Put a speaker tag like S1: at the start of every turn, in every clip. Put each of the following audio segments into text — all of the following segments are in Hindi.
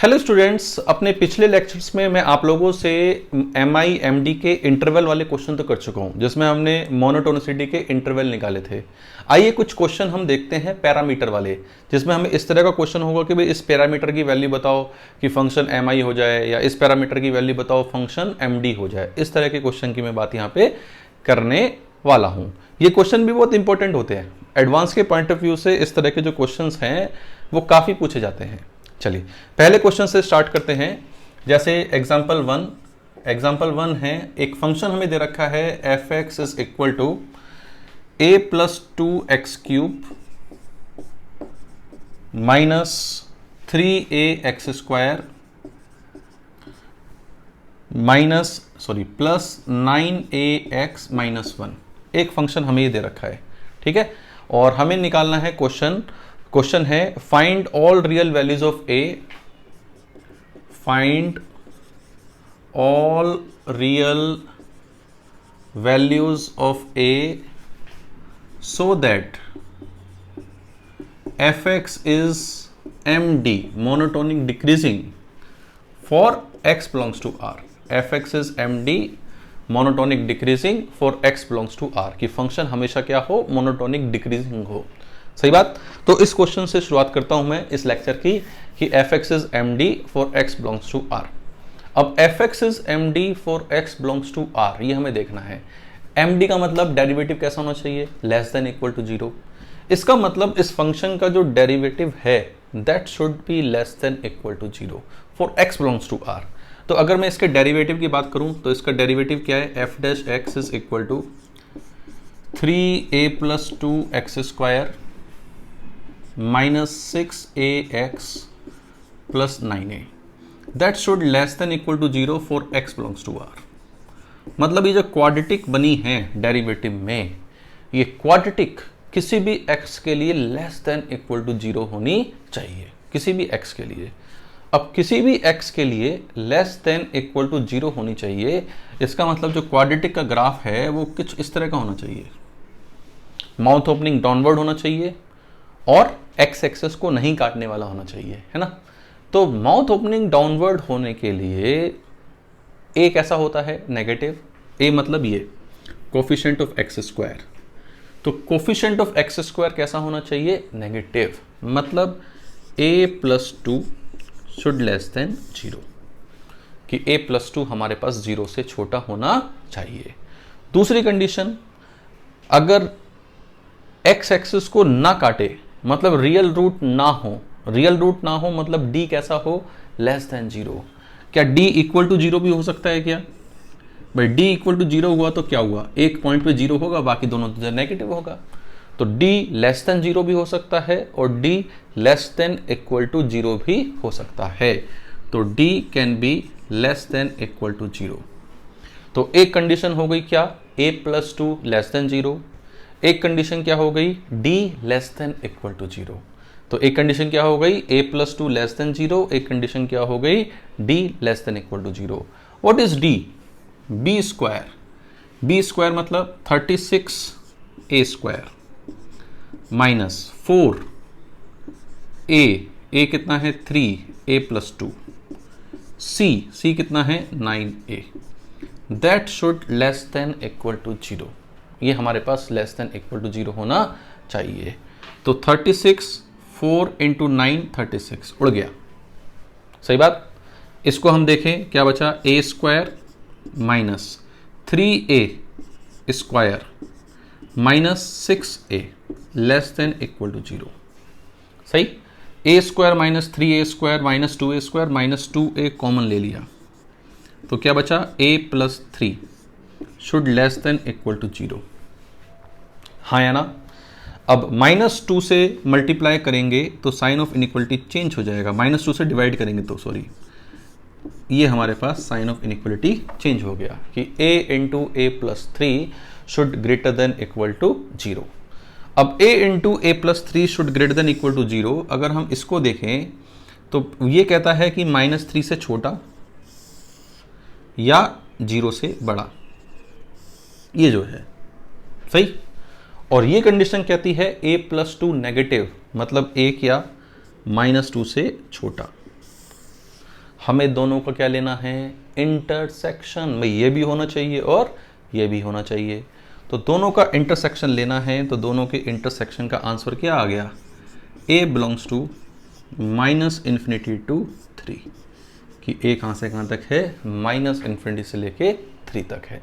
S1: हेलो स्टूडेंट्स, अपने पिछले लेक्चर्स में मैं आप लोगों से MIMD के इंटरवल वाले क्वेश्चन तो कर चुका हूं, जिसमें हमने मोनोटोनिसिटी के इंटरवल निकाले थे। आइए कुछ क्वेश्चन हम देखते हैं पैरामीटर वाले, जिसमें हमें इस तरह का क्वेश्चन होगा कि भाई इस पैरामीटर की वैल्यू बताओ कि फंक्शन MI हो जाए, या इस पैरामीटर की वैल्यू बताओ फंक्शन MD हो जाए। इस तरह के क्वेश्चन की मैं बात यहाँ पे करने वाला हूँ। ये क्वेश्चन भी बहुत इंपॉर्टेंट होते हैं। एडवांस के पॉइंट ऑफ व्यू से इस तरह के जो क्वेश्चन हैं वो काफ़ी पूछे जाते हैं। चलिए पहले क्वेश्चन से स्टार्ट करते हैं। जैसे एग्जाम्पल वन है, एक फंक्शन हमें दे रखा है f(x) is equal to a plus 2x³ minus 3ax² plus 9ax minus 1। एक फंक्शन हमें ये दे रखा है, ठीक है। और हमें निकालना है क्वेश्चन है find all real values of a, find all real values of a so that f(x) is MD monotonic decreasing for x belongs to R। f(x) is MD monotonic decreasing for x belongs to R कि फंक्शन हमेशा क्या हो, मोनोटोनिक डिक्रीजिंग हो। सही बात। तो इस क्वेश्चन से शुरुआत करता हूं मैं इस लेक्चर की कि f(x) is MD for x belongs to R। अब f(x) is MD for x belongs to R ये हमें देखना है। MD का मतलब डेरिवेटिव कैसा होना चाहिए, लेस देन इक्वल टू 0। इसका मतलब इस फंक्शन का जो डेरिवेटिव है that should be less than equal to 0 for x belongs to R। तो अगर मैं इसके डेरिवेटिव की बात करूं तो इसका डेरिवेटिव क्या है, f(x) is equal to 3a plus 2x² minus 6ax plus 9a that should less than equal to 0 for x belongs to R। मतलब ये जो क्वाड्रेटिक बनी है डेरिवेटिव में, ये क्वाड्रेटिक किसी भी x के लिए लेस देन इक्वल टू 0 होनी चाहिए, किसी भी x के लिए। अब किसी भी x के लिए लेस देन इक्वल टू 0 होनी चाहिए, इसका मतलब जो क्वाड्रेटिक का ग्राफ है वो कुछ इस तरह का होना चाहिए, माउथ ओपनिंग डाउनवर्ड होना चाहिए और x एक्सेस को नहीं काटने वाला होना चाहिए, है ना। तो माउथ ओपनिंग डाउनवर्ड होने के लिए a कैसा होता है, नेगेटिव। a मतलब ये कोफिशिएंट ऑफ x², तो कोफिशिएंट ऑफ x² कैसा होना चाहिए, नेगेटिव। मतलब a plus 2 should less then 0 कि a प्लस 2 हमारे पास 0 से छोटा होना चाहिए। दूसरी कंडीशन, अगर x एक्सिस को ना काटे, मतलब रियल रूट ना हो मतलब d कैसा हो, लेस देन 0। क्या d इक्वल टू 0 भी हो सकता है क्या भाई? d इक्वल टू 0 हुआ तो क्या हुआ, एक पॉइंट पे 0 होगा, बाकी दोनों तो नेगेटिव होगा। तो d लेस देन 0 भी हो सकता है और d less than equal to 0 भी हो सकता है। तो d can be less than equal to 0। तो एक कंडीशन हो गई क्या, a प्लस 2 लेस देन 0। एक कंडीशन क्या हो गई, d less than equal to 0। तो एक कंडीशन क्या हो गई, a प्लस 2 लेस देन 0। एक कंडीशन क्या हो गई, d less than equal to 0। What is d, b² मतलब 36a² माइनस 4a कितना है 3a प्लस 2, c कितना है 9a that should less than equal to 0। ये हमारे पास लेस देन इक्वल टू 0 होना चाहिए। तो 36 4 इंटू 9 36 उड़ गया, सही बात। इसको हम देखें क्या बचा, a² minus 3a² minus 6a less than equal to 0। सही। a² minus 3a² minus 2a² minus 2a common ले लिया, तो क्या बचा, a plus 3 should less than equal to 0। हाँ या ना। अब -2 से मल्टीप्लाई करेंगे तो साइन ऑफ इनइक्वलिटी चेंज हो जाएगा, -2 से डिवाइड करेंगे तो ये हमारे पास साइन ऑफ इनइक्वलिटी चेंज हो गया कि a into a plus 3 should greater than equal to 0। अब a into a plus 3 should greater than equal to 0, अगर हम इसको देखें तो ये कहता है कि -3 से छोटा या 0 से बड़ा, ये जो है सही। और ये कंडीशन कहती है a प्लस 2 नेगेटिव, मतलब a क्या, -2 से छोटा। हमें दोनों का क्या लेना है, इंटरसेक्शन। भाई ये भी होना चाहिए और ये भी होना चाहिए, तो दोनों का इंटरसेक्शन लेना है। तो दोनों के इंटरसेक्शन का आंसर क्या आ गया, a बिलोंग्स टू -∞ टू 3, कि a कहाँ से कहाँ तक है, -∞ से लेके 3 तक है।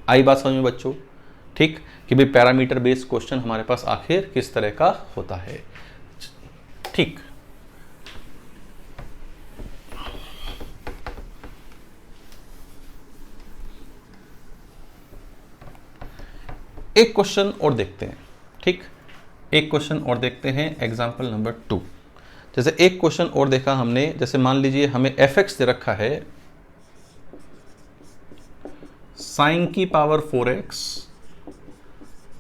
S1: आई बात समझ में बच्चों, ठीक, कि भाई पैरामीटर बेस्ड क्वेश्चन हमारे पास आखिर किस तरह का होता है। ठीक, एक क्वेश्चन और देखते हैं। ठीक, एक क्वेश्चन और देखते हैं, एग्जाम्पल नंबर 2। जैसे एक क्वेश्चन और देखा हमने, जैसे मान लीजिए हमें fx दे रखा है sin की पावर 4x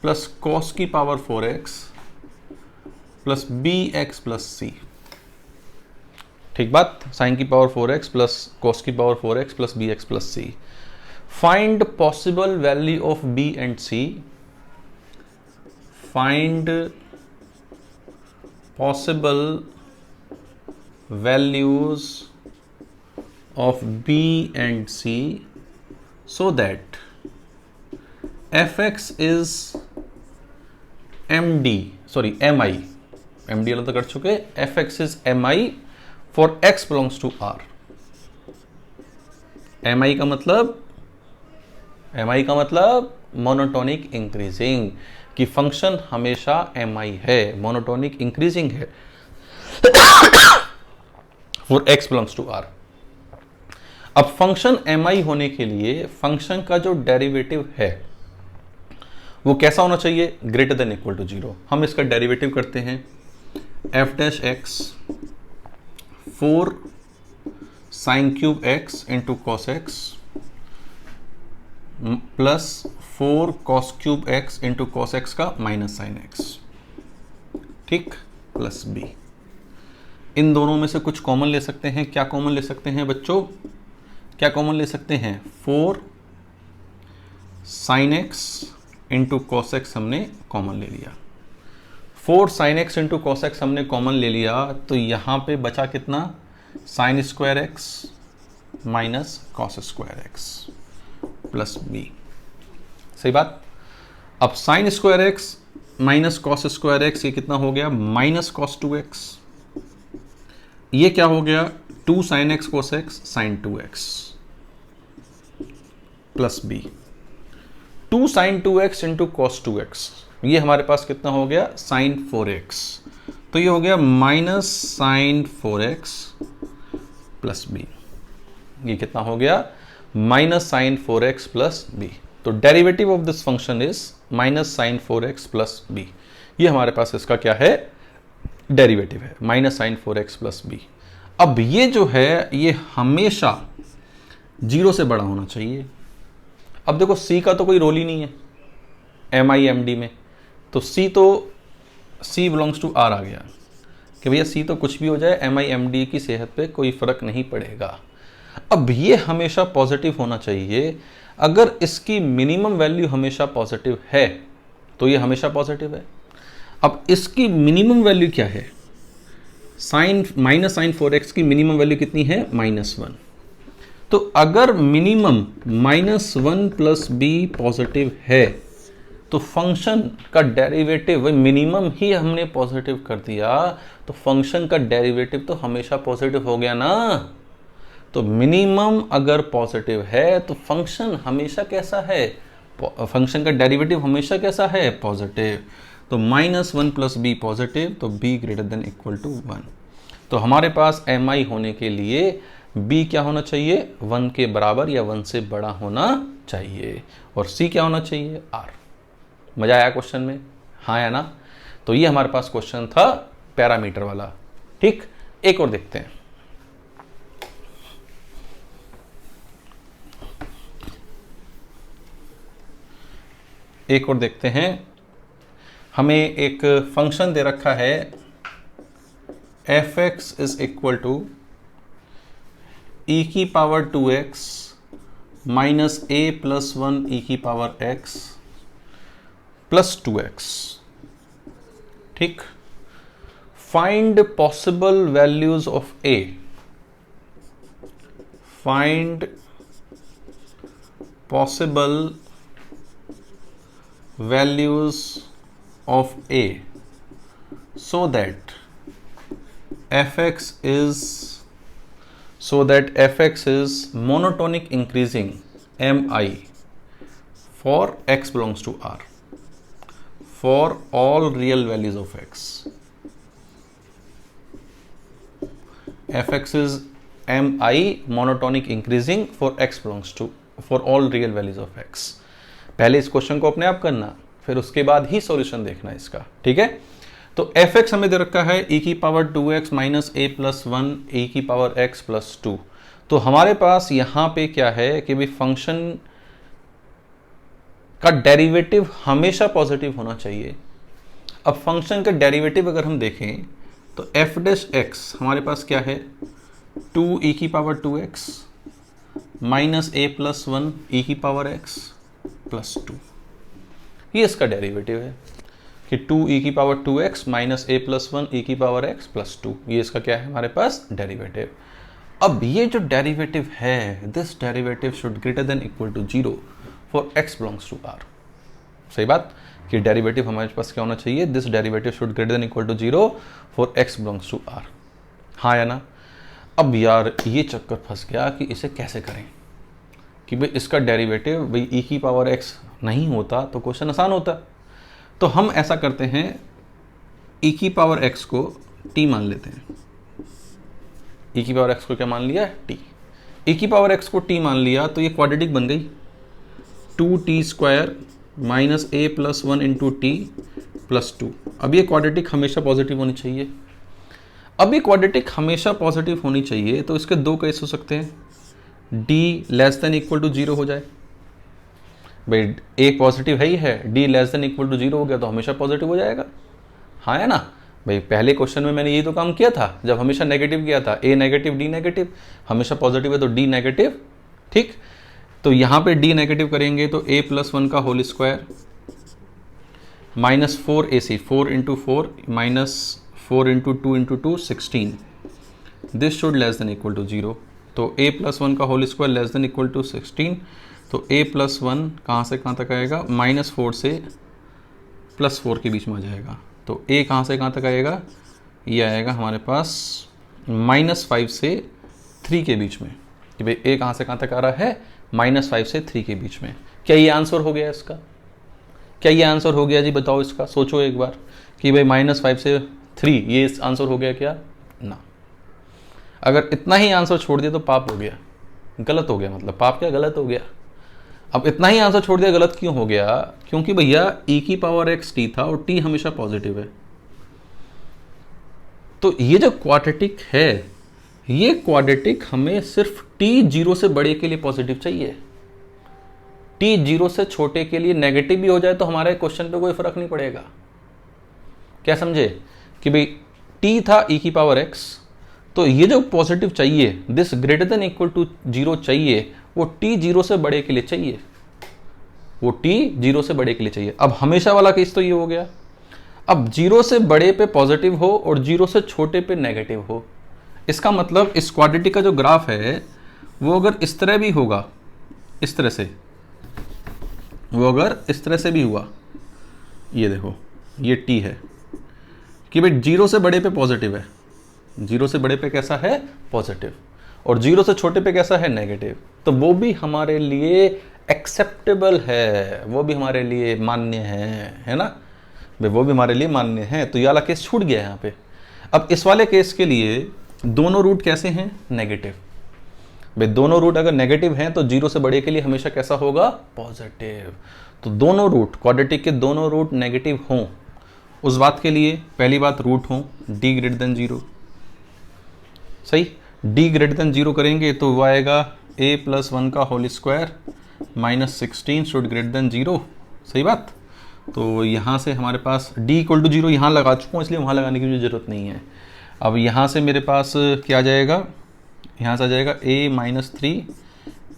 S1: प्लस cos की power 4x plus bx plus c। ठीक बात, sin की पावर 4x प्लस cos की power 4x plus bx plus c। Find possible value of b and c। Find possible values of b and c so that fx is mi अलग तो कर चुके, fx is mi for x belongs to r। mi का मतलब मोनोटोनिक इंक्रीजिंग, कि फंक्शन हमेशा mi है, मोनोटोनिक इंक्रीजिंग है for x belongs to r। अब फंक्शन mi होने के लिए फंक्शन का जो डेरिवेटिव है वो कैसा होना चाहिए, ग्रेटर देन इक्वल टू 0। हम इसका डेरिवेटिव करते हैं, f dash x 4 sin cube x into cos x plus 4 cos cube x into cos x का माइनस साइन x, ठीक, प्लस b। इन दोनों में से कुछ कॉमन ले सकते हैं। क्या कॉमन ले सकते हैं बच्चों, क्या कॉमन ले सकते हैं, 4 sin x into cos x हमने कॉमन ले लिया। 4 sin x into cos x हमने कॉमन ले लिया, तो यहां पे बचा कितना, sin square x minus cos square x plus b। सही बात। अब sine square x minus cos square x, ये कितना हो गया, माइनस कॉस 2x। ये क्या हो गया, 2 sine x cos x sine 2x plus b। 2 sine 2x into cos 2x, ये हमारे पास कितना हो गया, साइन 4x। तो ये हो गया minus sine 4x plus b। ये कितना हो गया, minus sine 4x plus b। तो derivative of this function is minus sine 4x plus b। ये हमारे पास इसका क्या है, डेरिवेटिव है, minus sine 4x plus b। अब ये जो है ये हमेशा 0 से बड़ा होना चाहिए। अब देखो c का तो कोई रोल ही नहीं है MIMD में, तो c बिलोंग्स टू r आ गया कि भैया c तो कुछ भी हो जाए, MIMD की सेहत पे कोई फर्क नहीं पड़ेगा। अब ये हमेशा पॉजिटिव होना चाहिए। अगर इसकी मिनिमम वैल्यू हमेशा पॉजिटिव है तो ये हमेशा पॉजिटिव है। अब इसकी मिनिमम वैल्यू क्या है, माइनस साइन 4x की मिनिमम वैल्यू कितनी है, -1। तो अगर मिनिमम -1 प्लस b पॉजिटिव है तो फंक्शन का डेरिवेटिव, मिनिमम ही हमने पॉजिटिव कर दिया तो फंक्शन का डेरिवेटिव तो हमेशा पॉजिटिव हो गया ना। तो मिनिमम अगर पॉजिटिव है तो फंक्शन हमेशा कैसा है, फंक्शन का डेरिवेटिव हमेशा कैसा है, पॉजिटिव। तो -1 प्लस b पॉजिटिव, तो b greater than equal to 1। तो हमारे पास mi होने के लिए b क्या होना चाहिए, 1 के बराबर या 1 से बड़ा होना चाहिए, और c क्या होना चाहिए, r। मजा आया क्वेश्चन में, हाँ या ना। तो ये हमारे पास क्वेश्चन था पैरामीटर वाला। ठीक, एक और देखते हैं। एक और देखते हैं, हमें एक फंक्शन दे रखा है f(x) is equal to e की power 2x minus a plus 1 e की पावर x प्लस 2x। ठीक, find possible values of a। Find possible values of a so that fx is monotonic increasing mi for x belongs to R for all real values of x. fx is mi monotonic increasing for x belongs to for all real values of x. पहले इस क्वेश्चन को अपने आप करना, फिर उसके बाद ही सॉल्यूशन देखना इसका, ठीक है। तो एफ एक्स हमें दे रखा है e की पावर 2x माइनस ए प्लस 1 e की पावर x प्लस 2। तो हमारे पास यहाँ पे क्या है कि भाई फंक्शन का डेरिवेटिव हमेशा पॉजिटिव होना चाहिए। अब फंक्शन का डेरिवेटिव अगर हम देखें तो एफ डैश एक्स हमारे पास क्या है 2 e की पावर 2x माइनस ए प्लस 1 e की पावर x प्लस 2, ये इसका डेरिवेटिव है कि 2 e की पावर 2x माइनस ए प्लस 1 e की पावर x प्लस 2, ये इसका क्या है हमारे पास डेरिवेटिव। अब ये जो डेरिवेटिव है, this derivative should greater than equal to 0 for x belongs to R। सही बात कि डेरिवेटिव हमारे पास क्या होना चाहिए, this derivative should greater than equal to 0 for x belongs to R, हाँ या ना। अब यार ये चक्कर फंस गया कि इसे कैसे करें कि भाई इसका डेरिवेटिव भाई e की पावर x नहीं होता तो क्वेश्चन आसान होता। तो हम ऐसा करते हैं, e की पावर x को t मान लेते हैं। e की पावर x को क्या मान लिया, t। e की पावर x को t मान लिया तो ये क्वाड्रेटिक बन गई 2t स्क्वायर माइनस ए प्लस 1 इंटू टी प्लस 2। अब ये क्वाड्रेटिक हमेशा पॉजिटिव होनी चाहिए। अब ये क्वाड्रेटिक हमेशा पॉजिटिव होनी चाहिए तो इसके दो केस हो सकते हैं, d less than equal to 0 हो जाए। भाई एक पॉजिटिव है ही है, d less than equal to 0 हो गया तो हमेशा पॉजिटिव हो जाएगा, हाँ है ना। भाई पहले क्वेश्चन में मैंने यही तो काम किया था जब हमेशा नेगेटिव किया था, a नेगेटिव d नेगेटिव, हमेशा पॉजिटिव है तो d नेगेटिव, ठीक। तो यहाँ पे d नेगेटिव करेंगे तो a प्लस 1 का whole square minus 4ac 4 into 4 minus 4 into 2 into 2 16, this should less than equal to 0। तो a प्लस 1 का whole square less than equal to 16, तो a प्लस 1 कहाँ से कहाँ तक आएगा, माइनस 4 से प्लस 4 के बीच में आ जाएगा। तो a कहाँ से कहाँ तक आएगा, ये आएगा हमारे पास माइनस 5 से 3 के बीच में, कि भाई a कहाँ से कहाँ तक आ रहा है, माइनस 5 से 3 के बीच में। क्या ये आंसर हो गया इसका, क्या ये आंसर हो गया जी, बताओ इसका, सोचो एक बार कि भाई माइनस 5 से 3 ये आंसर हो गया क्या ना। अगर इतना ही आंसर छोड़ दिया तो पाप हो गया, गलत हो गया, मतलब पाप क्या, गलत हो गया। अब इतना ही आंसर छोड़ दिया, गलत क्यों हो गया, क्योंकि भैया e की पावर x t था और t हमेशा पॉजिटिव है। तो ये जो क्वाड्रेटिक है, ये क्वाड्रेटिक हमें सिर्फ t 0 से बड़े के लिए पॉजिटिव चाहिए। t 0 से छोटे के लिए नेगेटिव भी हो जाए तो हमारे क्वेश्चन पे कोई फर्क नहीं पड़ेगा। क्या समझे कि भाई t था e की पावर x, तो ये जो पॉजिटिव चाहिए, this greater than equal to 0 चाहिए, वो t 0 से बड़े के लिए चाहिए, वो t 0 से बड़े के लिए चाहिए। अब हमेशा वाला केस तो ये हो गया। अब 0 से बड़े पे पॉजिटिव हो और 0 से छोटे पे नेगेटिव हो, इसका मतलब इस क्वाड्रेटिक का जो ग्राफ है वो अगर इस तरह भी होगा, इस तरह से, वो अगर इस तरह से भी हुआ, ये देखो ये t है कि भाई 0 से बड़े पे पॉजिटिव है, 0 से बड़े पे कैसा है, पॉजिटिव, और 0 से छोटे पे कैसा है, नेगेटिव, तो वो भी हमारे लिए एक्सेप्टेबल है, वो भी हमारे लिए मान्य है ना भाई, वो भी हमारे लिए मान्य है। तो ये वाला केस छूट गया यहाँ पे। अब इस वाले केस के लिए दोनों रूट कैसे हैं, नेगेटिव। भाई दोनों रूट अगर नेगेटिव हैं तो 0 से बड़े के लिए हमेशा कैसा होगा, पॉजिटिव। तो दोनों रूट, क्वाड्रेटिक के दोनों रूट नेगेटिव हों, उस बात के लिए पहली बात रूट हों d ग्रेटर देन 0, सही। d ग्रेटर देन 0 करेंगे तो वो आएगा a प्लस 1 का whole square minus 16 should greater than 0, सही बात। तो यहाँ से हमारे पास d इक्वल टू 0 यहाँ लगा चुका हूँ, इसलिए वहाँ लगाने की मुझे ज़रूरत नहीं है। अब यहाँ से मेरे पास क्या आ जाएगा, यहाँ से आ जाएगा a माइनस 3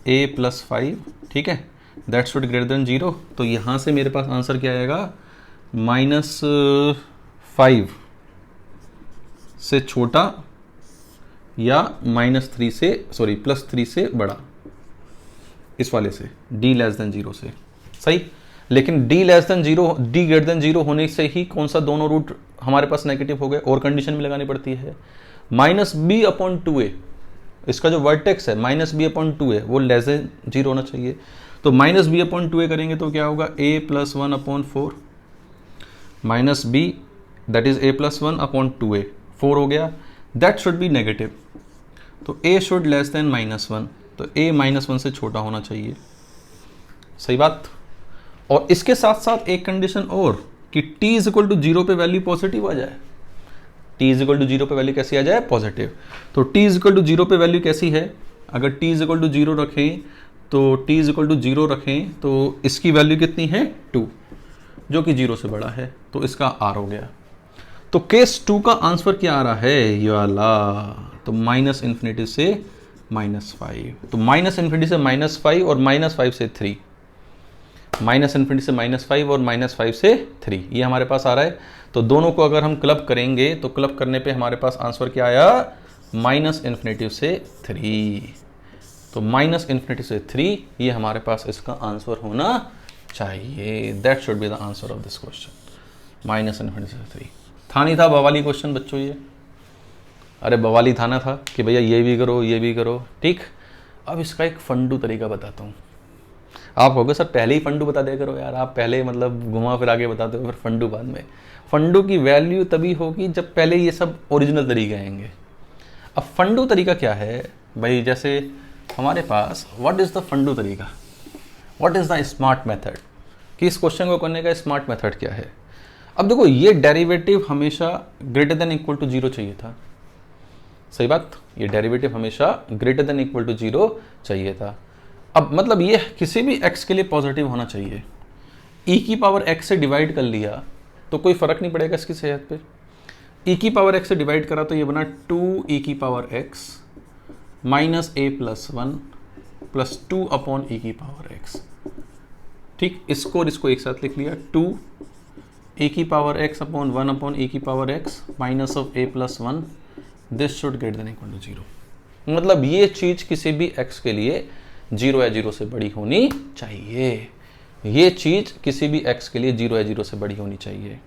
S1: a प्लस 5, ठीक है, दैट शुड ग्रेटर देन 0। तो यहाँ से मेरे पास आंसर क्या आएगा, -5 से छोटा या -3 से +3 से बड़ा, इस वाले से d लेस देन 0 से, सही। लेकिन d less then 0, d greater than 0 होने से ही कौन सा दोनों रूट हमारे पास नेगेटिव हो गए, और कंडीशन भी लगानी पड़ती है। -b/2a, इसका जो वर्टेक्स है -b/2a वो लेस देन 0 होना चाहिए। तो -b/2a करेंगे तो क्या होगा, a+1/4 -b that is a+1/2a, 4 हो गया, दैट शुड बी नेगेटिव। तो a शुड लेस देन -1, तो a -1 से छोटा होना चाहिए, सही बात। और इसके साथ साथ एक कंडीशन और कि t = 0 पे वैल्यू पॉजिटिव आ जाए। t = 0 पे वैल्यू कैसी आ जाए, पॉजिटिव। तो t = 0 पे वैल्यू कैसी है, अगर t = 0 रखें तो t = 0 रखें तो इसकी वैल्यू कितनी है, 2, जो कि 0 से बड़ा है, तो इसका r हो गया। तो केस 2 का आंसर क्या आ रहा है, ये वाला, तो -∞ से -5, तो -∞ से -5 और -5 से 3, -∞ से -5 और -5 से 3, ये हमारे पास आ रहा है। तो दोनों को अगर हम क्लब करेंगे तो क्लब करने पे हमारे पास आंसर क्या आया, -∞ से 3, तो -∞ से 3, ये हमारे पास इसका आंसर होना चाहिए। That should be the answer of this question, -∞ से 3। था नहीं था बवाली क्वेश्चन बच्चों ये, अरे बवाली था ना था कि भैया ये भी करो ये भी करो, ठीक। अब इसका एक फंडू तरीका बताता हूँ। आप कहोगे सर पहले ही फंडू बता दिया करो यार, आप पहले मतलब घुमा फिर आगे बताते हो, फिर फंडू बाद में। फंडू की वैल्यू तभी होगी जब पहले ये सब ओरिजिनल तरीके आएंगे। अब फंडू तरीका क्या है भाई, जैसे हमारे पास व्हाट इज़ द फंडू तरीका, what is the smart method, कि इस क्वेश्चन को करने का स्मार्ट मेथड क्या है। अब देखो ये डेरिवेटिव हमेशा ग्रेटर देन इक्वल टू 0 चाहिए था, सही बात, ये डेरिवेटिव हमेशा ग्रेटर देन इक्वल टू 0 चाहिए था। अब मतलब ये किसी भी x के लिए पॉजिटिव होना चाहिए। e⁻x से डिवाइड कर लिया तो कोई फर्क नहीं पड़ेगा इसकी सेहत पे। e⁻x से डिवाइड करा तो ये बना 2e⁻x -a+1 + 2/e⁻x, ठीक। इसको और इसको एक साथ लिख लिया, 2e⁻x/1/e⁻x -a+1, this should greater than equal to 0। मतलब ये चीज किसी भी x के लिए 0 या 0 से बड़ी होनी चाहिए, ये चीज किसी भी x के लिए 0 या 0 से बड़ी होनी चाहिए।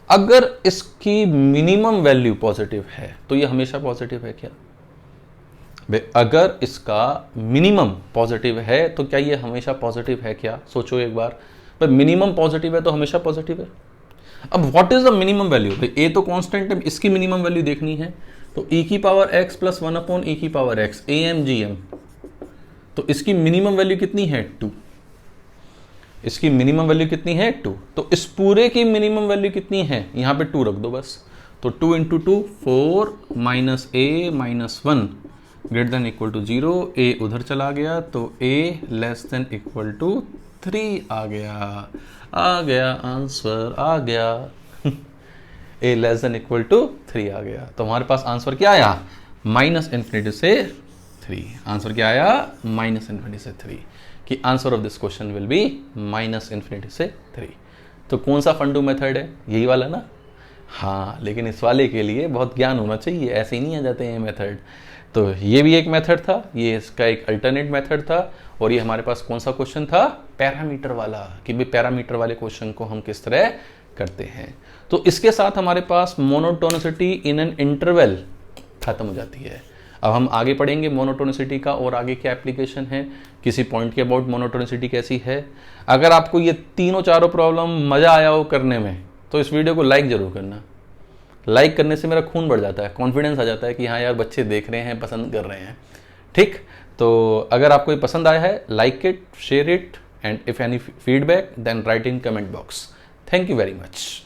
S1: अगर इसकी मिनिमम वैल्यू पॉजिटिव है तो ये हमेशा पॉजिटिव है क्या, अगर इसका मिनिमम पॉजिटिव है तो क्या ये हमेशा पॉजिटिव है क्या, सोचो एक बार। पर मिनिमम पॉजिटिव है तो हमेशा पॉजिटिव है। अब what is the minimum value, भाई ए तो कांस्टेंट है, इसकी मिनिमम वैल्यू देखनी है, तो e⁻x + 1/e⁻x AMGM, तो इसकी मिनिमम वैल्यू कितनी है, 2, इसकी मिनिमम वैल्यू कितनी है, 2, तो इस पूरे की मिनिमम वैल्यू कितनी है, यहां पे 2 रख दो बस, तो 2 × 2 4 -a -1 greater than equal to 0, a उधर चला गया तो a less than equal to 3 आ गया आंसर आ गया a less than equal to 3 आ गया। तो हमारे पास आंसर क्या आया, -∞ से 3, आंसर क्या आया, -∞ से 3, कि answer of this question will be -∞ से 3। तो कौन सा फंडू मेथड है, यही वाला ना, हाँ, लेकिन इस वाले के लिए बहुत ज्ञान होना चाहिए, ऐसे ही नहीं आ जाते हैं मेथड। तो ये भी एक मेथड था, ये इसका एक अल्टरनेट मेथड था, और ये हमारे पास कौन सा क्वेश्चन था, पैरामीटर वाला, कि भाई पैरामीटर वाले क्वेश्चन को हम किस तरह करते हैं। तो इसके साथ हमारे पास मोनोटोनिसिटी इन एन इंटरवल खत्म हो जाती है। अब हम आगे पढ़ेंगे मोनोटोनिसिटी का और आगे क्या एप्लीकेशन है, किसी पॉइंट के अबाउट मोनोटोनिसिटी कैसी है। अगर आपको ये तीनों चारों प्रॉब्लम मज़ा आया हो करने में तो इस वीडियो को लाइक ज़रूर करना। लाइक करने से मेरा खून बढ़ जाता है, कॉन्फिडेंस आ जाता है कि हाँ यार बच्चे देख रहे हैं, पसंद कर रहे हैं, ठीक। तो अगर आपको ये पसंद आया है, like it, share it, and if any feedback then write in comment box. Thank you very much.